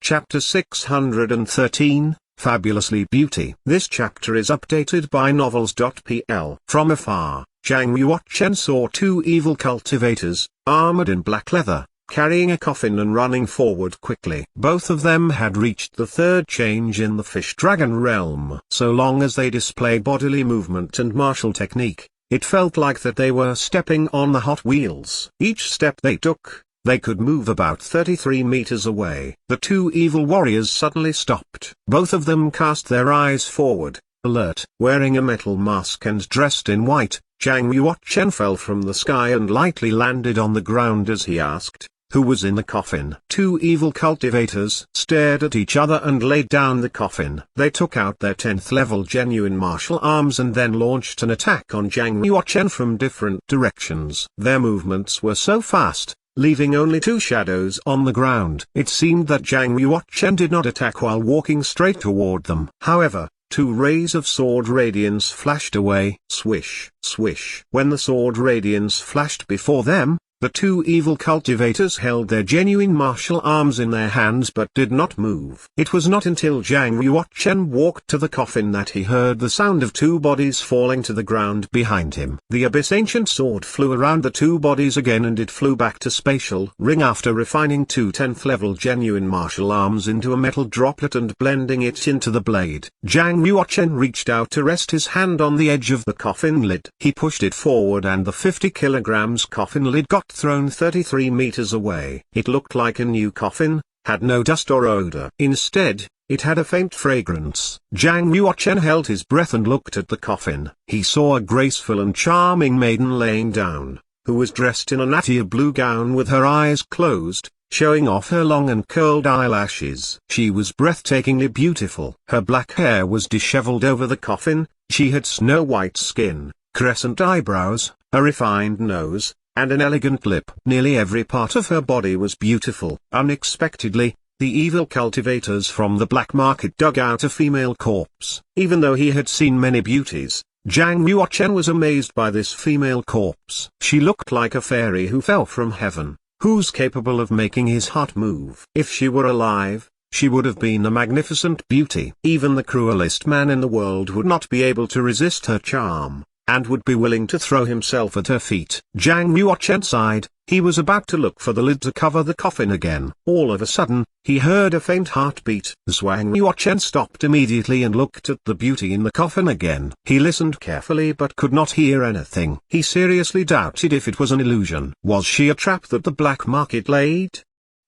Chapter 613, Fabulously Beauty. This chapter is updated by Novels.pl. From afar, Zhang Yuochen saw two evil cultivators, armored in black leather, carrying a coffin and running forward quickly. Both of them had reached the third change in the fish-dragon realm. So long as they displayed bodily movement and martial technique, it felt like that they were stepping on the Hot Wheels. Each step they took, they could move about 33 meters away. The two evil warriors suddenly stopped. Both of them cast their eyes forward, alert. Wearing a metal mask and dressed in white, Zhang Yuochen fell from the sky and lightly landed on the ground as he asked, "Who was in the coffin?" Two evil cultivators stared at each other and laid down the coffin. They took out their 10th level genuine martial arms and then launched an attack on Zhang Yuochen from different directions. Their movements were so fast, leaving only two shadows on the ground. It seemed that Zhang Yuochen did not attack while walking straight toward them. However, two rays of sword radiance flashed away. Swish, swish. When the sword radiance flashed before them, the two evil cultivators held their genuine martial arms in their hands but did not move. It was not until Zhang Yuochen walked to the coffin that he heard the sound of two bodies falling to the ground behind him. The Abyss Ancient Sword flew around the two bodies again and it flew back to Spatial Ring after refining two 10th level genuine martial arms into a metal droplet and blending it into the blade. Zhang Yuochen reached out to rest his hand on the edge of the coffin lid. He pushed it forward and the 50 kilograms coffin lid got thrown 33 meters away. It looked like a new coffin, had no dust or odor. Instead, it had a faint fragrance. Zhang Yuochen held his breath and looked at the coffin. He saw a graceful and charming maiden laying down, who was dressed in a natia blue gown with her eyes closed, showing off her long and curled eyelashes. She was breathtakingly beautiful. Her black hair was disheveled over the coffin, she had snow-white skin, crescent eyebrows, a refined nose, and an elegant lip. Nearly every part of her body was beautiful. Unexpectedly, the evil cultivators from the black market dug out a female corpse. Even though he had seen many beauties, Zhang Yuochen was amazed by this female corpse. She looked like a fairy who fell from heaven, who's capable of making his heart move. If she were alive, she would have been a magnificent beauty. Even the cruelest man in the world would not be able to resist her charm, and would be willing to throw himself at her feet. Zhang Yuochen sighed. He was about to look for the lid to cover the coffin again. All of a sudden, he heard a faint heartbeat. Zhang Yuochen stopped immediately and looked at the beauty in the coffin again. He listened carefully but could not hear anything. He seriously doubted if it was an illusion. Was she a trap that the black market laid?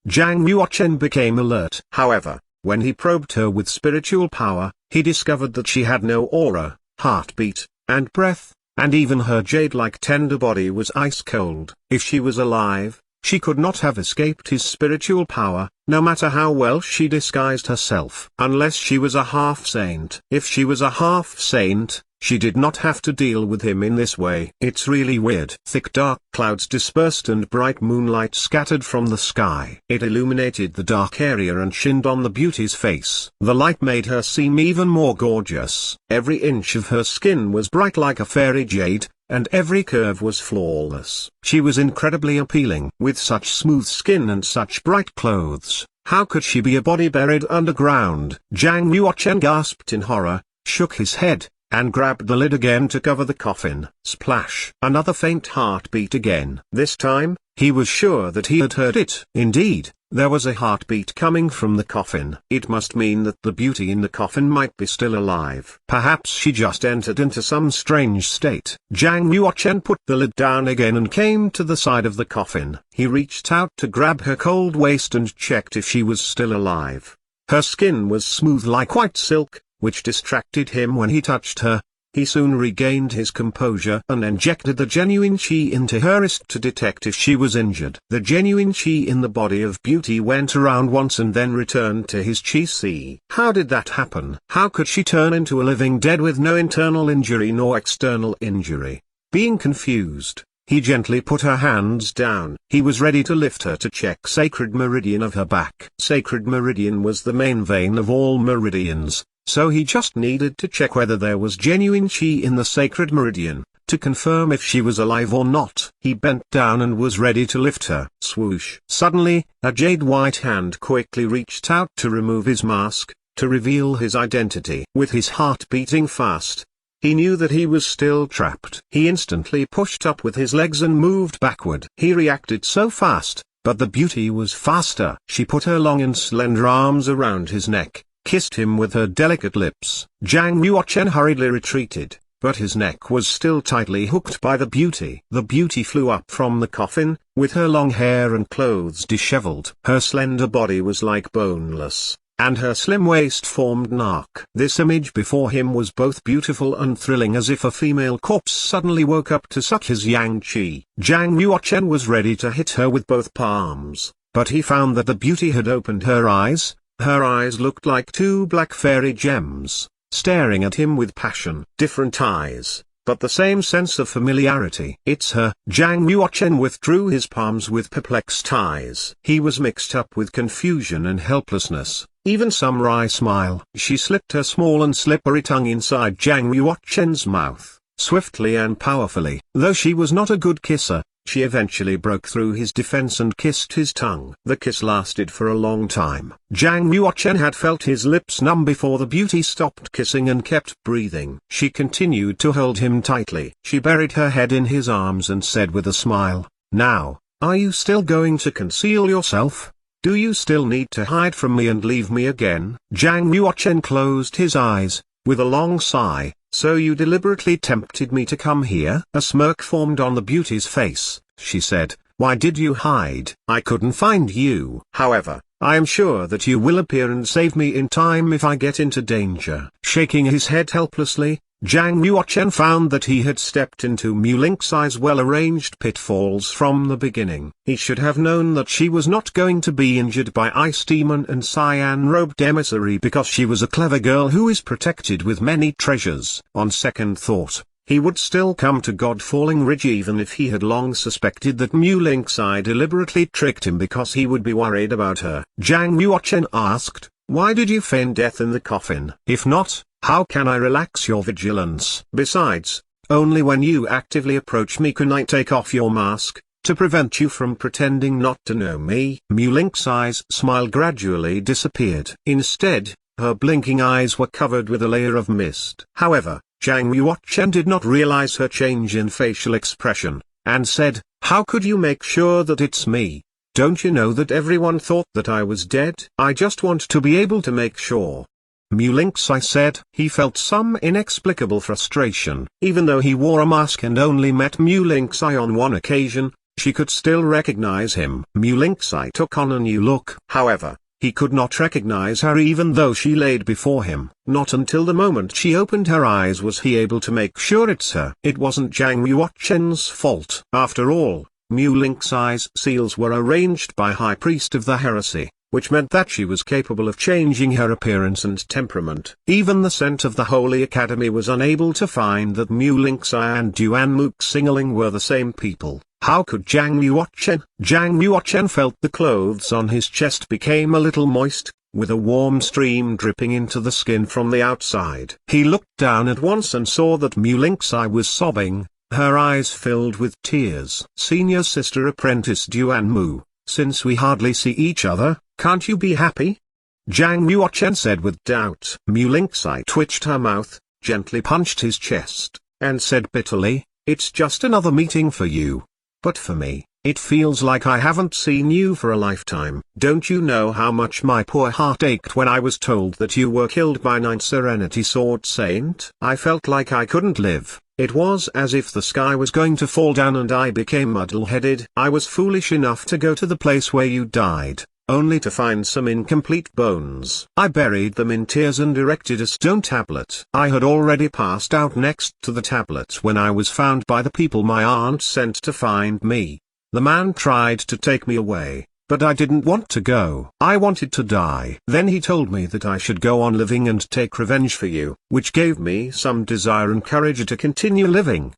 Zhang Yuochen became alert. However, when he probed her with spiritual power, he discovered that she had no aura, heartbeat, and breath, and even her jade-like tender body was ice-cold. If she was alive, she could not have escaped his spiritual power, no matter how well she disguised herself. Unless she was a half-saint. If she was a half-saint, she did not have to deal with him in this way. It's really weird. Thick dark clouds dispersed and bright moonlight scattered from the sky. It illuminated the dark area and shined on the beauty's face. The light made her seem even more gorgeous. Every inch of her skin was bright like a fairy jade, and every curve was flawless. She was incredibly appealing. With such smooth skin and such bright clothes, how could she be a body buried underground? Zhang Yuochen gasped in horror, shook his head, and grabbed the lid again to cover the coffin. Splash! Another faint heartbeat again. This time, he was sure that he had heard it. Indeed, there was a heartbeat coming from the coffin. It must mean that the beauty in the coffin might be still alive. Perhaps she just entered into some strange state. Zhang Yuochen put the lid down again and came to the side of the coffin. He reached out to grab her cold waist and checked if she was still alive. Her skin was smooth like white silk, which distracted him when he touched her. He soon regained his composure and injected the genuine chi into her wrist to detect if she was injured. The genuine chi in the body of beauty went around once and then returned to his chi si. How did that happen? How could she turn into a living dead with no internal injury nor external injury? Being confused, he gently put her hands down. He was ready to lift her to check Sacred Meridian of her back. Sacred Meridian was the main vein of all meridians, so he just needed to check whether there was genuine chi in the Sacred Meridian. to confirm if she was alive or not. He bent down and was ready to lift her. Swoosh! Suddenly, a jade white hand quickly reached out to remove his mask, to reveal his identity. With his heart beating fast, he knew that he was still trapped. He instantly pushed up with his legs and moved backward. He reacted so fast, but the beauty was faster. She put her long and slender arms around his neck, kissed him with her delicate lips. Zhang Yuochen hurriedly retreated, but his neck was still tightly hooked by the beauty. The beauty flew up from the coffin, with her long hair and clothes disheveled. Her slender body was like boneless, and her slim waist formed an arc. This image before him was both beautiful and thrilling, as if a female corpse suddenly woke up to suck his yang qi. Zhang Yuochen was ready to hit her with both palms, but he found that the beauty had opened her eyes. Her eyes looked like two black fairy gems, staring at him with passion. Different eyes, but the same sense of familiarity. It's her. Zhang Yuochen withdrew his palms with perplexed eyes. He was mixed up with confusion and helplessness, even some wry smile. She slipped her small and slippery tongue inside Zhang Yuochen's mouth, swiftly and powerfully. Though she was not a good kisser, she eventually broke through his defense and kissed his tongue. The kiss lasted for a long time. Zhang Yuochen had felt his lips numb before the beauty stopped kissing and kept breathing. She continued to hold him tightly. She buried her head in his arms and said with a smile, "Now, are you still going to conceal yourself? Do you still need to hide from me and leave me again?" Zhang Yuochen closed his eyes, with a long sigh. "So you deliberately tempted me to come here?" A smirk formed on the beauty's face. She said, "Why did you hide? I couldn't find you. However, I am sure that you will appear and save me in time if I get into danger." Shaking his head helplessly, Zhang Yuochen found that he had stepped into Mu Lingxi's well-arranged pitfalls from the beginning. He should have known that she was not going to be injured by Ice Demon and Cyan-robed emissary, because she was a clever girl who is protected with many treasures. On second thought, he would still come to Godfalling Ridge even if he had long suspected that Mu Lingxi deliberately tricked him because he would be worried about her. Zhang Yuochen asked, "Why did you feign death in the coffin? If not, how can I relax your vigilance? Besides, only when you actively approach me can I take off your mask, to prevent you from pretending not to know me." Mu Lingxi's smile gradually disappeared. Instead, her blinking eyes were covered with a layer of mist. However, Zhang Yuochen did not realize her change in facial expression, and said, "How could you make sure that it's me? Don't you know that everyone thought that I was dead? I just want to be able to make sure." Mu Lingxi said. He felt some inexplicable frustration. Even though he wore a mask and only met Mu Lingxi on one occasion, she could still recognize him. Mu Lingxi took on a new look. However, he could not recognize her even though she laid before him. Not until the moment she opened her eyes was he able to make sure it's her. It wasn't Zhang Yuochen's fault. After all, Mu Lingxi's seals were arranged by High Priest of the Heresy, which meant that she was capable of changing her appearance and temperament. Even the scent of the Holy Academy was unable to find that Mu Lingxi and Duanmuk Singling were the same people. How could Zhang Yuochen? Zhang Yuochen felt the clothes on his chest became a little moist, with a warm stream dripping into the skin from the outside. He looked down at once and saw that Mu Lingxi was sobbing, her eyes filled with tears. "Senior Sister Apprentice Duanmu, since we hardly see each other, can't you be happy?" Zhang Yuochen said with doubt. Mu Lingxi twitched her mouth, gently punched his chest, and said bitterly, "It's just another meeting for you. But for me, it feels like I haven't seen you for a lifetime. Don't you know how much my poor heart ached when I was told that you were killed by Ninth Serenity Sword Saint? I felt like I couldn't live. It was as if the sky was going to fall down and I became muddle-headed. I was foolish enough to go to the place where you died, only to find some incomplete bones. I buried them in tears and erected a stone tablet. I had already passed out next to the tablet when I was found by the people my aunt sent to find me. The man tried to take me away, but I didn't want to go. I wanted to die. Then he told me that I should go on living and take revenge for you, which gave me some desire and courage to continue living.